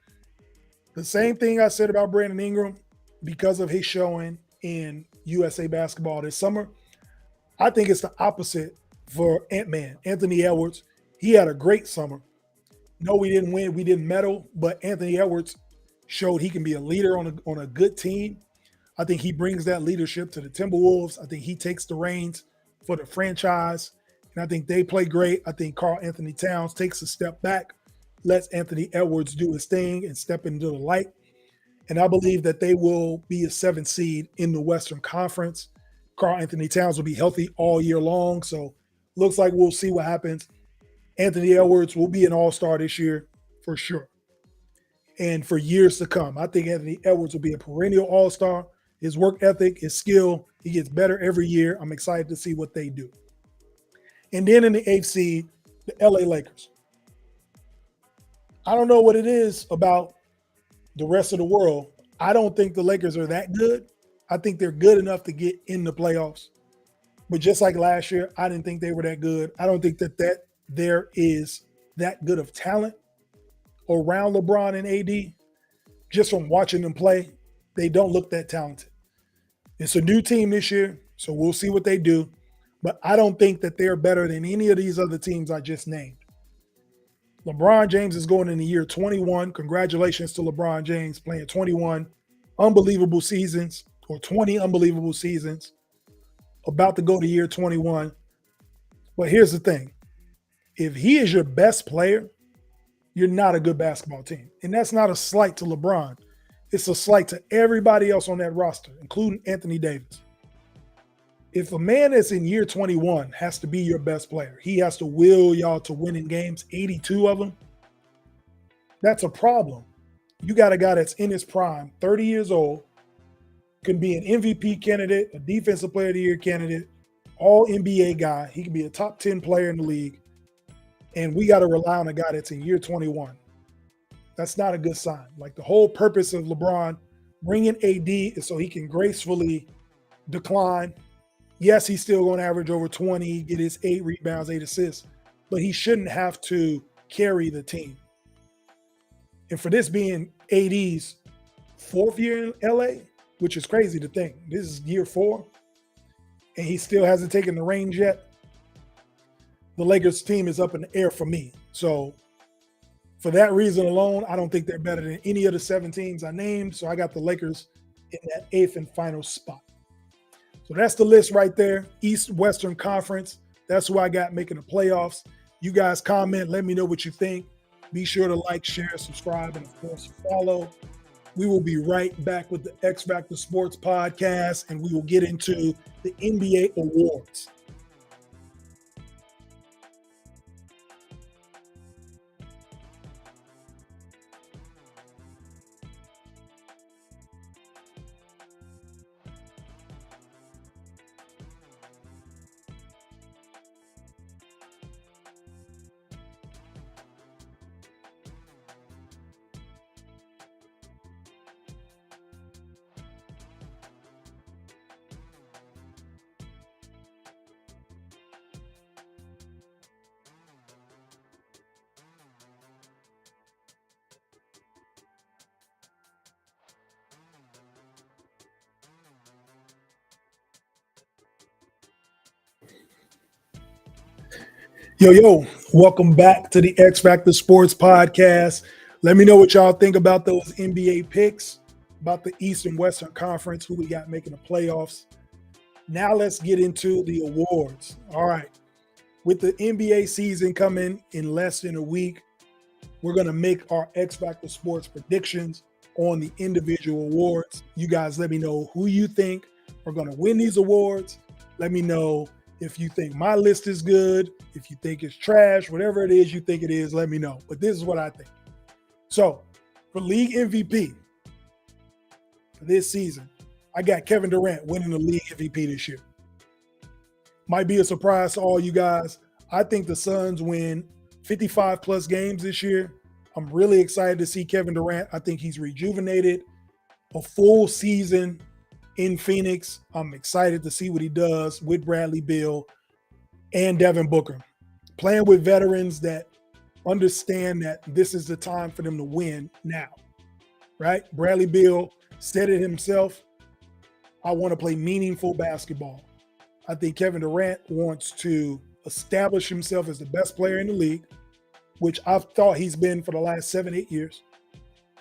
The same thing I said about Brandon Ingram because of his showing in USA basketball this summer. I think it's the opposite for Ant-Man, Anthony Edwards. He had a great summer. No, we didn't win. We didn't medal, but Anthony Edwards showed he can be a leader on a good team. I think he brings that leadership to the Timberwolves. I think he takes the reins for the franchise, and I think they play great. I think Karl Anthony Towns takes a step back, lets Anthony Edwards do his thing and step into the light. And I believe that they will be a 7th seed in the Western Conference. Karl Anthony Towns will be healthy all year long, so looks like we'll see what happens. Anthony Edwards will be an all-star this year for sure. And for years to come, I think Anthony Edwards will be a perennial all-star. His work ethic, his skill, he gets better every year. I'm excited to see what they do. And then in the 8th seed, the LA Lakers. I don't know what it is about the rest of the world. I don't think the Lakers are that good. I think they're good enough to get in the playoffs. But just like last year, I didn't think they were that good. I don't think that there is that good of talent around LeBron and AD. Just from watching them play, they don't look that talented. It's a new team this year, so we'll see what they do. But I don't think that they're better than any of these other teams I just named. LeBron James is going in the year 21. Congratulations to LeBron James playing 21 unbelievable seasons or 20 unbelievable seasons. About to go to year 21. But here's the thing. If he is your best player, you're not a good basketball team. And that's not a slight to LeBron. It's a slight to everybody else on that roster, including Anthony Davis. If a man that's in year 21 has to be your best player, he has to will y'all to winning games, 82 of them, that's a problem. You got a guy that's in his prime, 30 years old, can be an MVP candidate, a Defensive Player of the Year candidate, all NBA guy. He can be a top 10 player in the league. And we got to rely on a guy that's in year 21. That's not a good sign. Like the whole purpose of LeBron bringing AD is so he can gracefully decline. Yes, he's still going to average over 20, get his 8 rebounds, 8 assists, but he shouldn't have to carry the team. And for this being AD's 4th year in LA, which is crazy to think, this is year 4, and he still hasn't taken the reins yet, the Lakers team is up in the air for me. So for that reason alone, I don't think they're better than any of the 7 teams I named. So I got the Lakers in that 8th and final spot. So that's the list right there. East Western Conference. That's who I got making the playoffs. You guys comment. Let me know what you think. Be sure to like, share, subscribe, and of course, follow. We will be right back with the X-Factor Sportz Podcast, and we will get into the NBA awards. Yo, welcome back to the X-Factor Sportz Podcast. Let me know what y'all think about those NBA picks, about the East and Western Conference, who we got making the playoffs. Now let's get into the awards. All right. With the NBA season coming in less than a week, we're going to make our X-Factor Sportz predictions on the individual awards. You guys let me know who you think are going to win these awards. Let me know if you think my list is good, if you think it's trash, whatever it is you think it is, let me know. But this is what I think. So, for league MVP for this season, I got Kevin Durant winning the league MVP this year. Might be a surprise to all you guys. I think the Suns win 55 plus games this year. I'm really excited to see Kevin Durant. I think he's rejuvenated. A full season in Phoenix. I'm excited to see what he does with Bradley Beal and Devin Booker. Playing with veterans that understand that this is the time for them to win now, right? Bradley Beal said it himself. I want to play meaningful basketball. I think Kevin Durant wants to establish himself as the best player in the league, which I've thought he's been for the last 7-8 years.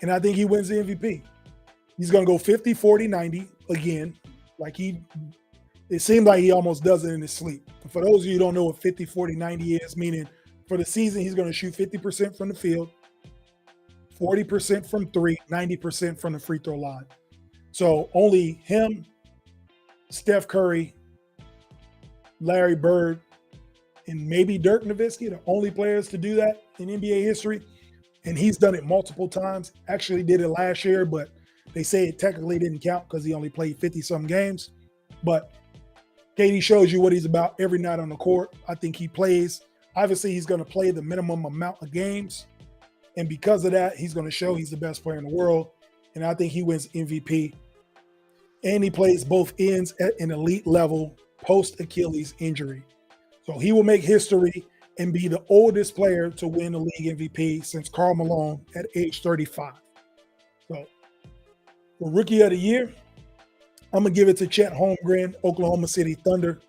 And I think he wins the MVP. He's going to go 50, 40, 90 again. It seemed like he almost does it in his sleep. And for those of you who don't know what 50, 40, 90 is, meaning for the season, he's going to shoot 50% from the field, 40% from three, 90% from the free throw line. So only him, Steph Curry, Larry Bird, and maybe Dirk Nowitzki, the only players to do that in NBA history. And he's done it multiple times. Actually did it last year, but they say it technically didn't count because he only played 50-some games. But KD shows you what he's about every night on the court. I think he plays. Obviously, he's going to play the minimum amount of games. And because of that, he's going to show he's the best player in the world. And I think he wins MVP. And he plays both ends at an elite level post-Achilles injury. So he will make history and be the oldest player to win the league MVP since Karl Malone at age 35. So for Rookie of the Year, I'm going to give it to Chet Holmgren, Oklahoma City Thunder.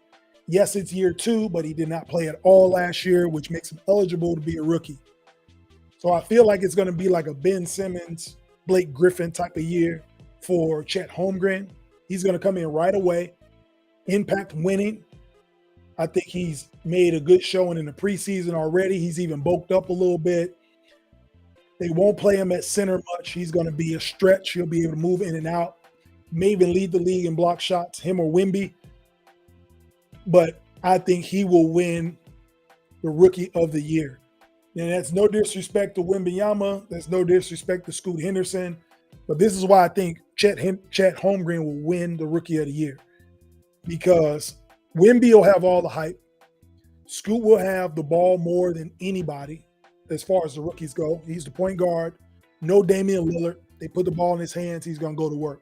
Yes, it's year 2, but he did not play at all last year, which makes him eligible to be a rookie. So I feel like it's going to be like a Ben Simmons, Blake Griffin type of year for Chet Holmgren. He's going to come in right away, impact winning. I think he's made a good showing in the preseason already. He's even bulked up a little bit. They won't play him at center much. He's going to be a stretch. He'll be able to move in and out. May even lead the league in block shots, him or Wemby. But I think he will win the Rookie of the Year. And that's no disrespect to Wembanyama. That's no disrespect to Scoot Henderson. But this is why I think Chet Holmgren will win the Rookie of the Year. Because Wemby will have all the hype. Scoot will have the ball more than anybody as far as the rookies go. He's the point guard. No Damian Lillard. They put the ball in his hands. He's going to go to work.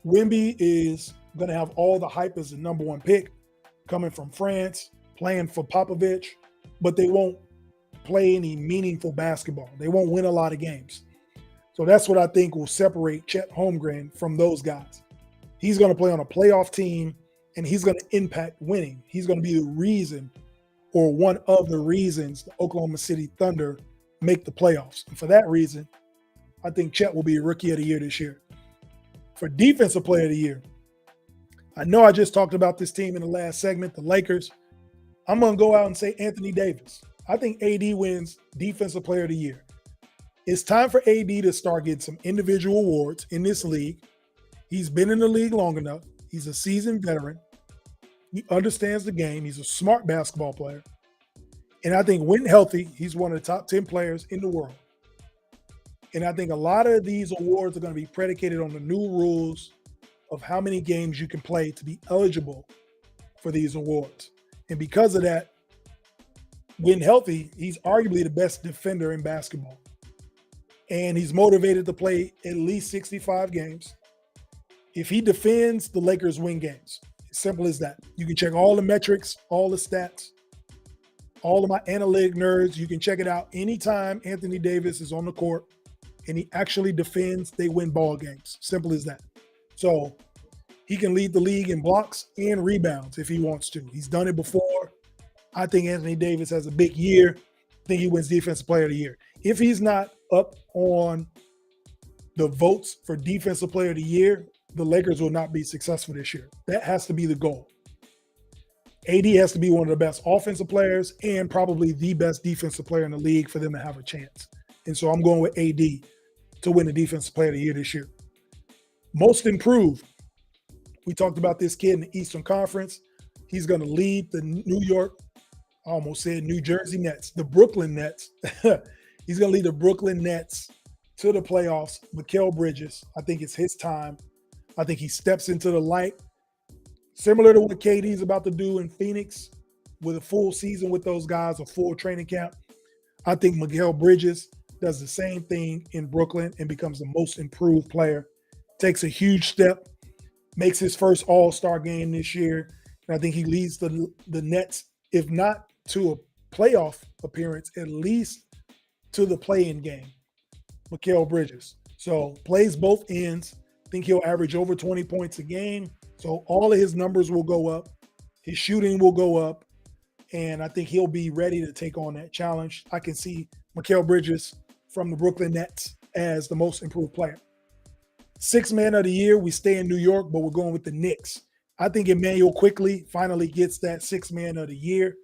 Wemby is going to have all the hype as the number 1 pick, coming from France, playing for Popovich, but they won't play any meaningful basketball. They won't win a lot of games. So that's what I think will separate Chet Holmgren from those guys. He's going to play on a playoff team, and he's going to impact winning. He's going to be the reason, or one of the reasons, the Oklahoma City Thunder make the playoffs. And for that reason, I think Chet will be a Rookie of the Year this year. For Defensive Player of the Year, I know I just talked about this team in the last segment, the Lakers. I'm going to go out and say Anthony Davis. I think AD wins Defensive Player of the Year. It's time for AD to start getting some individual awards in this league. He's been in the league long enough. He's a seasoned veteran. He understands the game. He's a smart basketball player. And I think when healthy, he's one of the top 10 players in the world. And I think a lot of these awards are going to be predicated on the new rules of how many games you can play to be eligible for these awards. And because of that, when healthy, he's arguably the best defender in basketball. And he's motivated to play at least 65 games. If he defends, the Lakers win games. As simple as that. You can check all the metrics, all the stats, all of my analytic nerds. You can check it out anytime Anthony Davis is on the court and he actually defends, they win ball games. Simple as that. So he can lead the league in blocks and rebounds if he wants to. He's done it before. I think Anthony Davis has a big year. I think he wins Defensive Player of the Year. If he's not up on the votes for Defensive Player of the Year, the Lakers will not be successful this year. That has to be the goal. AD has to be one of the best offensive players and probably the best defensive player in the league for them to have a chance. And so I'm going with AD to win the Defensive Player of the Year this year. Most improved. We talked about this kid in the Eastern Conference. He's going to lead the I almost said New Jersey Nets, the Brooklyn Nets. He's going to lead the Brooklyn Nets to the playoffs. Mikal Bridges, I think it's his time. I think he steps into the light. Similar to what KD is about to do in Phoenix with a full season with those guys, a full training camp. I think Mikal Bridges does the same thing in Brooklyn and becomes the most improved player. Takes a huge step, makes his first All-Star game this year. And I think he leads the Nets, if not to a playoff appearance, at least to the play-in game. Mikal Bridges. So plays both ends. I think he'll average over 20 points a game. So all of his numbers will go up. His shooting will go up. And I think he'll be ready to take on that challenge. I can see Mikal Bridges from the Brooklyn Nets as the most improved player. Sixth man of the year, we stay in New York, but we're going with the Knicks. I think Immanuel Quickley finally gets that sixth man of the year.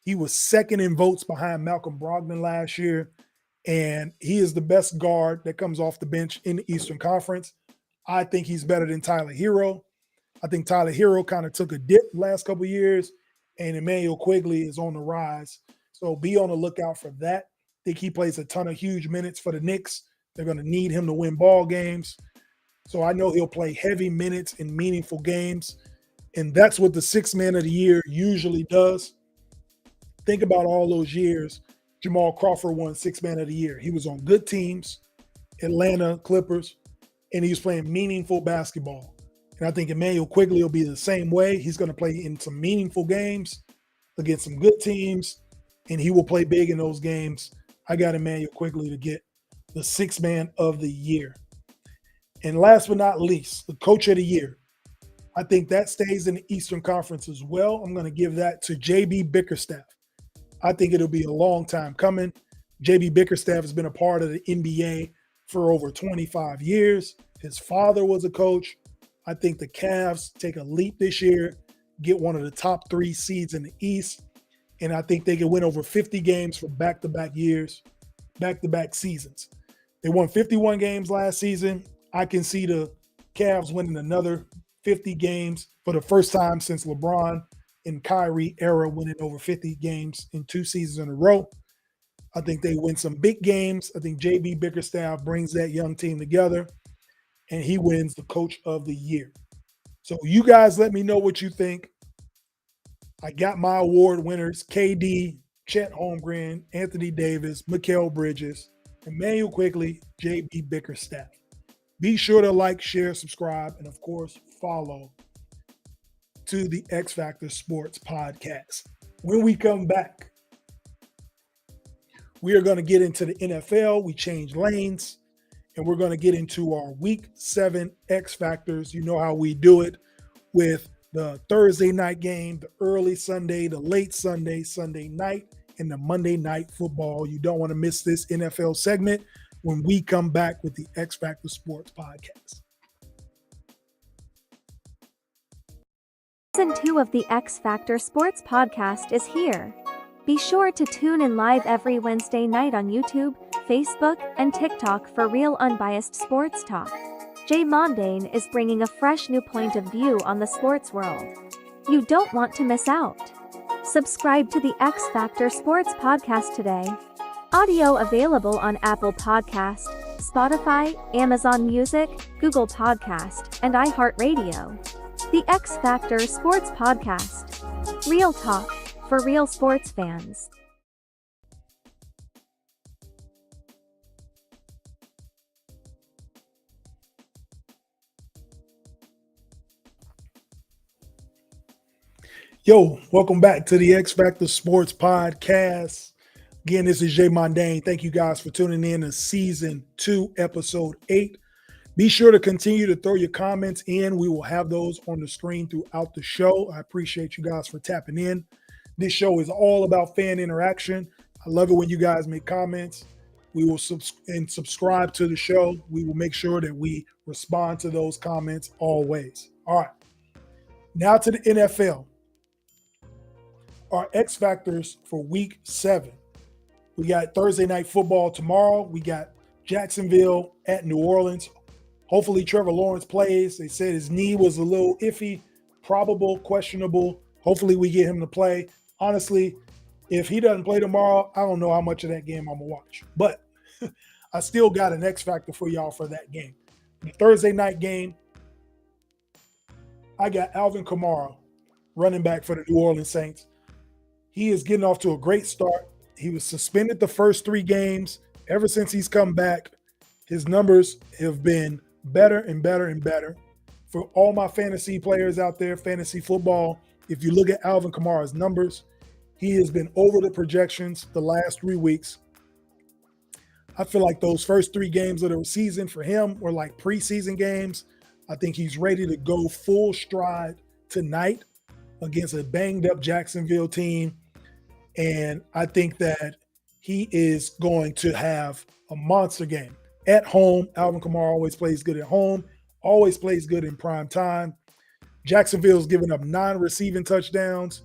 He was second in votes behind Malcolm Brogdon last year, and he is the best guard that comes off the bench in the Eastern Conference. I think he's better than Tyler Hero. I think Tyler Hero kind of took a dip the last couple of years, and Immanuel Quickley is on the rise. So be on the lookout for that. I think he plays a ton of huge minutes for the Knicks. They're going to need him to win ball games. So I know he'll play heavy minutes in meaningful games. And that's what the sixth man of the year usually does. Think about all those years Jamal Crawford won sixth man of the year. He was on good teams, Atlanta Clippers, and he was playing meaningful basketball. And I think Immanuel Quickley will be the same way. He's going to play in some meaningful games against some good teams, and he will play big in those games. I got Immanuel Quickley to get the sixth man of the year. And last but not least, the coach of the year. I think that stays in the Eastern Conference as well. I'm going to give that to J.B. Bickerstaff. I think it'll be a long time coming. J.B. Bickerstaff has been a part of the NBA for over 25 years. His father was a coach. I think the Cavs take a leap this year, get one of the top 3 seeds in the East, and I think they can win over 50 games for back-to-back years, back-to-back seasons. They won 51 games last season. I can see the Cavs winning another 50 games for the first time since LeBron and Kyrie era, winning over 50 games in 2 seasons in a row. I think they win some big games. I think J.B. Bickerstaff brings that young team together, and he wins the coach of the year. So you guys let me know what you think. I got my award winners: KD, Chet Holmgren, Anthony Davis, Mikal Bridges, Immanuel Quickley, J.B. Bickerstaff. Be sure to like, share, subscribe, and of course, follow to the X-Factor Sportz Podcast. When we come back, we are going to get into the NFL. We change lanes, and we're going to get into our Week 7 X Factors. You know how we do it with the Thursday night game, the early Sunday, the late Sunday, Sunday night, and the Monday night football. You don't want to miss this NFL segment when we come back with the X-Factor Sportz Podcast. Season 2 of the X-Factor Sportz Podcast is here. Be sure to tune in live every Wednesday night on YouTube, Facebook, and TikTok for real unbiased sports talk. Jay Mondane is bringing a fresh new point of view on the sports world. You don't want to miss out. Subscribe to the X-Factor Sportz Podcast today. Audio available on Apple Podcast, Spotify, Amazon Music, Google Podcast, and iHeartRadio. The X-Factor Sportz Podcast. Real talk for real sports fans. Yo, welcome back to the X-Factor Sportz Podcast. Again, this is Jay Mondane. Thank you guys for tuning in to Season 2, Episode 8. Be sure to continue to throw your comments in. We will have those on the screen throughout the show. I appreciate you guys for tapping in. This show is all about fan interaction. I love it when you guys make comments. We will subscribe to the show. We will make sure that we respond to those comments always. All right. Now to the NFL. Our X Factors for Week 7. We got Thursday Night Football tomorrow. We got Jacksonville at New Orleans. Hopefully Trevor Lawrence plays. They said his knee was a little iffy, probable, questionable. Hopefully we get him to play. Honestly, if he doesn't play tomorrow, I don't know how much of that game I'm going to watch. But I still got an X Factor for y'all for that game. The Thursday night game, I got Alvin Kamara, running back for the New Orleans Saints. He is getting off to a great start. He was suspended the first 3 games. Ever since he's come back, his numbers have been better and better and better. For all my fantasy players out there, fantasy football, if you look at Alvin Kamara's numbers, he has been over the projections the last 3 weeks. I feel like those first 3 games of the season for him were like preseason games. I think he's ready to go full stride tonight against a banged-up Jacksonville team. And I think that he is going to have a monster game. At home, Alvin Kamara always plays good at home, always plays good in prime time. Jacksonville's given up 9 receiving touchdowns,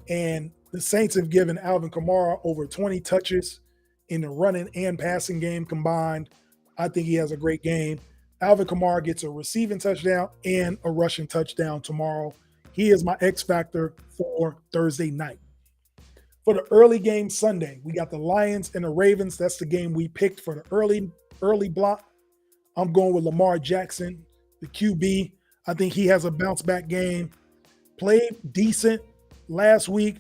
and the Saints have given Alvin Kamara over 20 touches in the running and passing game combined. I think he has a great game. Alvin Kamara gets a receiving touchdown and a rushing touchdown tomorrow. He is my X Factor for Thursday night. For the early game Sunday, we got the Lions and the Ravens. That's the game we picked for the early block. I'm going with Lamar Jackson, the QB. I think he has a bounce back game. Played decent last week,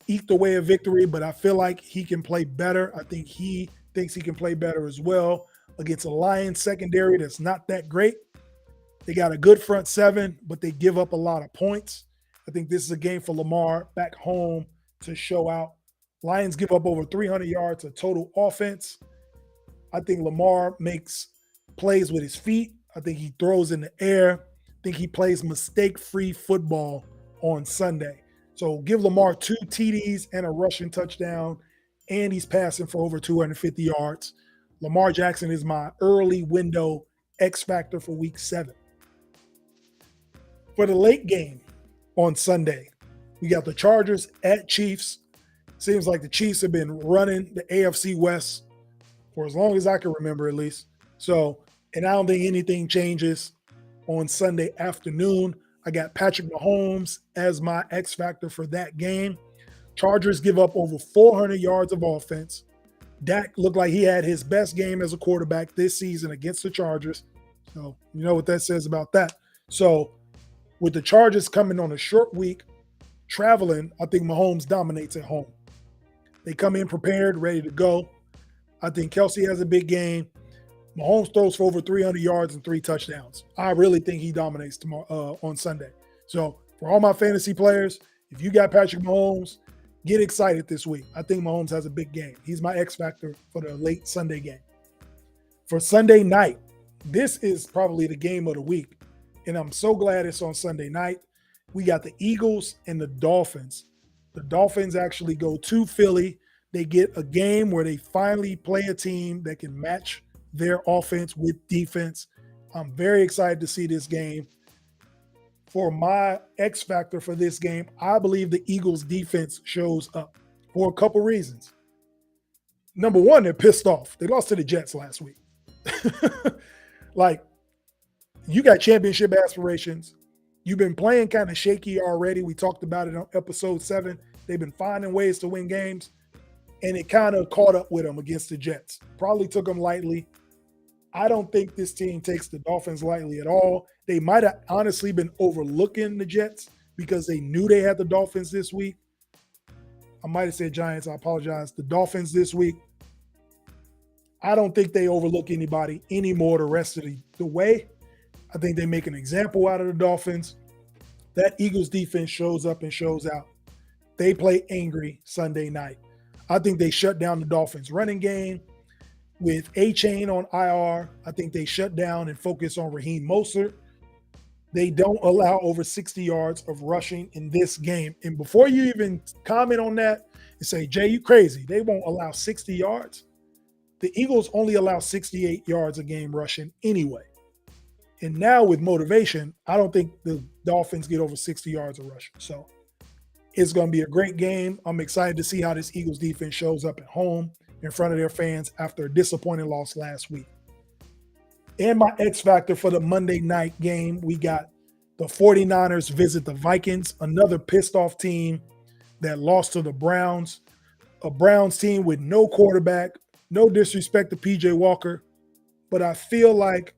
eked away a victory, but I feel like he can play better. I think he thinks he can play better as well against a Lions secondary that's not that great. They got a good front 7, but they give up a lot of points. I think this is a game for Lamar back home to show out. Lions give up over 300 yards of total offense. I think Lamar makes plays with his feet. I think he throws in the air. I think he plays mistake-free football on Sunday. So give Lamar 2 TDs and a rushing touchdown, and he's passing for over 250 yards. Lamar Jackson is my early window X Factor for Week 7. For the late game on Sunday, we got the Chargers at Chiefs. Seems like the Chiefs have been running the AFC West for as long as I can remember, at least. So, and I don't think anything changes on Sunday afternoon. I got Patrick Mahomes as my X Factor for that game. Chargers give up over 400 yards of offense. Dak looked like he had his best game as a quarterback this season against the Chargers. So, you know what that says about that. So, with the Chargers coming on a short week, traveling, I think Mahomes dominates at home. They come in prepared, ready to go. I think Kelsey has a big game. Mahomes throws for over 300 yards and 3 touchdowns. I really think he dominates tomorrow on Sunday. So for all my fantasy players, if you got Patrick Mahomes, get excited this week. I think Mahomes has a big game. He's my X Factor for the late Sunday game. For Sunday night, this is probably the game of the week, and I'm so glad it's on Sunday night. We got the Eagles and the Dolphins. The Dolphins actually go to Philly. They get a game where they finally play a team that can match their offense with defense. I'm very excited to see this game. for my X factor for this game, I believe the Eagles defense shows up for a couple reasons. Number one, they're pissed off. They lost to the Jets last week. Like, you got championship aspirations. You've been playing kind of shaky already. We talked about it on episode 7. They've been finding ways to win games, and it kind of caught up with them against the Jets. Probably took them lightly. I don't think this team takes the Dolphins lightly at all. They might have honestly been overlooking the Jets because they knew they had the Dolphins this week. I might have said Giants. I apologize. The Dolphins this week. I don't think they overlook anybody anymore the rest of the way. I think they make an example out of the Dolphins. That Eagles defense shows up and shows out. They play angry Sunday night. I think they shut down the Dolphins running game with A-Chain on IR. I think they shut down and focus on Raheem Mostert. They don't allow over 60 yards of rushing in this game. And before you even comment on that and say, Jay, you crazy, they won't allow 60 yards. The Eagles only allow 68 yards a game rushing anyway. And now with motivation, I don't think the Dolphins get over 60 yards of rushing. So it's going to be a great game. I'm excited to see how this Eagles defense shows up at home in front of their fans after a disappointing loss last week. And my X factor for the Monday night game, we got the 49ers visit the Vikings, another pissed off team that lost to the Browns, a Browns team with no quarterback. No disrespect to PJ Walker, but I feel like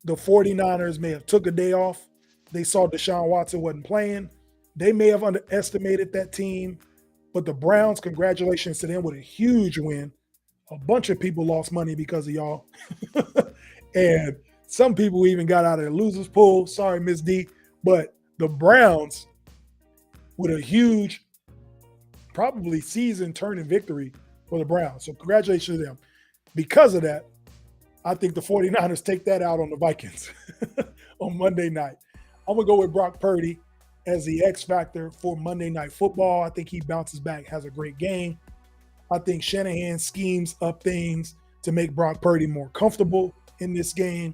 the 49ers may have took a day off. They saw Deshaun Watson wasn't playing. They may have underestimated that team, but the Browns, congratulations to them with a huge win. A bunch of people lost money because of y'all. And some people even got out of the losers pool. Sorry, Miss D. But the Browns with a huge, probably season-turning victory for the Browns. So congratulations to them. Because of that, I think the 49ers take that out on the Vikings on Monday night. I'm going to go with Brock Purdy as the X factor for Monday Night Football. I think he bounces back, has a great game. I think Shanahan schemes up things to make Brock Purdy more comfortable in this game.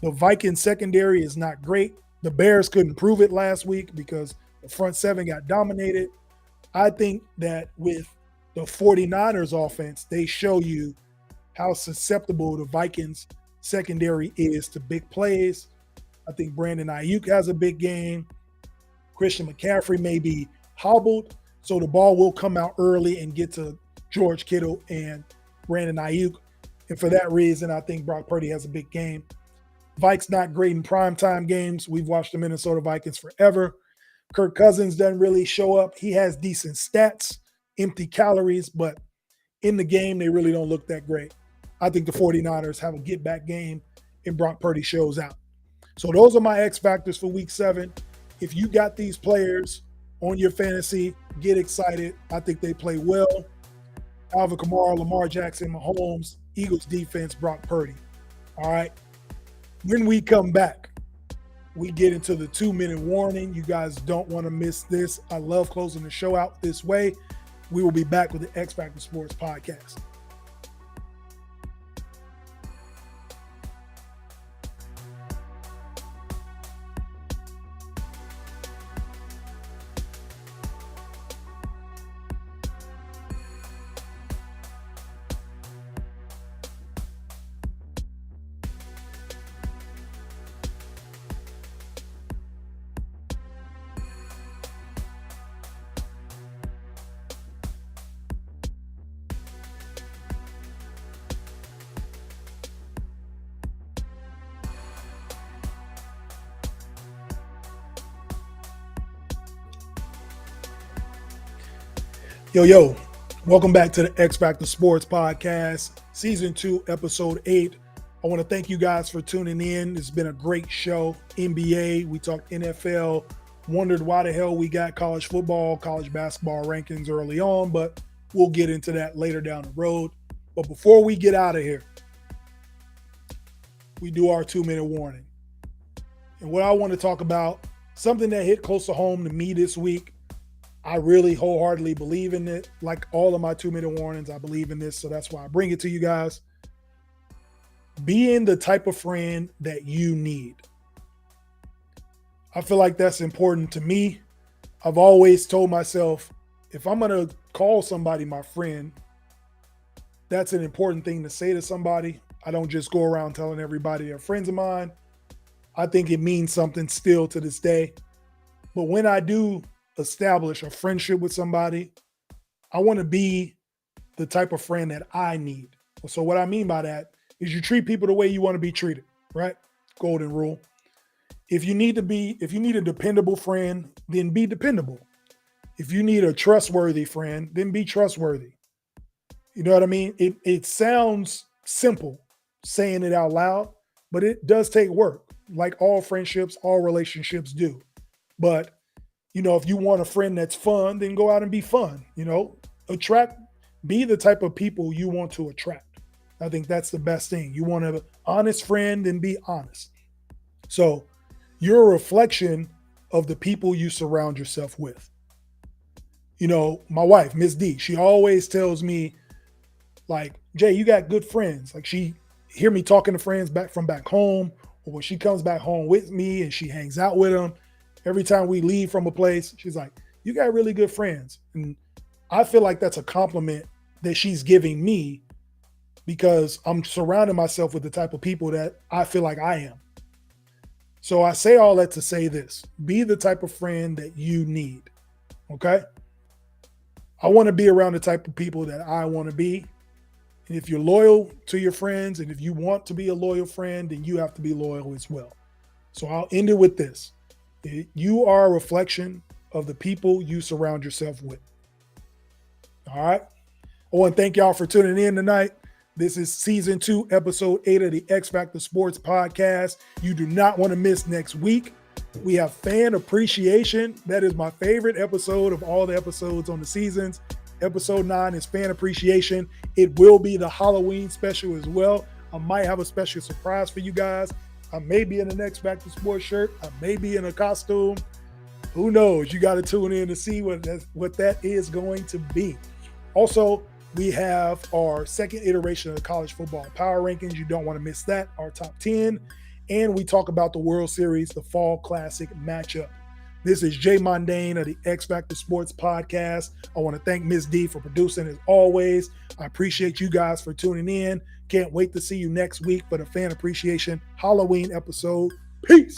The Vikings secondary is not great. The Bears couldn't prove it last week because the front seven got dominated. I think that with the 49ers offense, they show you how susceptible the Vikings secondary is to big plays. I think Brandon Ayuk has a big game. Christian McCaffrey may be hobbled, so the ball will come out early and get to George Kittle and Brandon Ayuk. And for that reason, I think Brock Purdy has a big game. Vikes not great in primetime games. We've watched the Minnesota Vikings forever. Kirk Cousins doesn't really show up. He has decent stats, empty calories, but in the game, they really don't look that great. I think the 49ers have a get-back game, and Brock Purdy shows out. So those are my X factors for Week 7. If you got these players on your fantasy, get excited. I think they play well. Alvin Kamara, Lamar Jackson, Mahomes, Eagles defense, Brock Purdy. All right. When we come back, we get into the 2-minute warning. You guys don't want to miss this. I love closing the show out this way. We will be back with the X-Factor Sportz Podcast. Yo, welcome back to the X-Factor Sportz Podcast, Season 2, Episode 8. I want to thank you guys for tuning in. It's been a great show. NBA, we talked NFL, wondered why the hell we got college football, college basketball rankings early on, but we'll get into that later down the road. But before we get out of here, we do our 2-minute warning. And what I want to talk about, something that hit close to home to me this week. I really wholeheartedly believe in it. Like all of my 2-minute warnings, I believe in this. So that's why I bring it to you guys. Being the type of friend that you need. I feel like that's important to me. I've always told myself, if I'm going to call somebody my friend, that's an important thing to say to somebody. I don't just go around telling everybody they're friends of mine. I think it means something still to this day. But when I do establish a friendship with somebody, I want to be the type of friend that I need. So what I mean by that is you treat people the way you want to be treated, right? Golden rule. If you need a dependable friend, then be dependable. If you need a trustworthy friend, then be trustworthy. You know what I mean? It sounds simple saying it out loud, but it does take work, like all friendships, all relationships do. But, if you want a friend that's fun, then go out and be fun, be the type of people you want to attract. I think that's the best thing. You want an honest friend, then be honest. So you're a reflection of the people you surround yourself with. My wife, Miss D, she always tells me, like, Jay, you got good friends. Like, she hear me talking to friends back home, or when she comes back home with me and she hangs out with them. Every time we leave from a place, she's like, you got really good friends. And I feel like that's a compliment that she's giving me because I'm surrounding myself with the type of people that I feel like I am. So I say all that to say this: be the type of friend that you need. Okay? I want to be around the type of people that I want to be. And if you're loyal to your friends, and if you want to be a loyal friend, then you have to be loyal as well. So I'll end it with this. You are a reflection of the people you surround yourself with. All right? I want to thank y'all for tuning in tonight. This is season 2, episode 8 of the X-Factor Sportz Podcast. You do not want to miss next week. We have fan appreciation. That is my favorite episode of all the episodes on the seasons. Episode 9 is fan appreciation. It will be the Halloween special as well. I might have a special surprise for you guys. I may be in an X-Factor Sports shirt. I may be in a costume. Who knows? You got to tune in to see what that is going to be. Also, we have our second iteration of the college football power rankings. You don't want to miss that, our top 10. And we talk about the World Series, the Fall Classic matchup. This is Jay Mondane of the X-Factor Sportz Podcast. I want to thank Ms. D for producing as always. I appreciate you guys for tuning in. Can't wait to see you next week for the Fan Appreciation Halloween episode. Peace.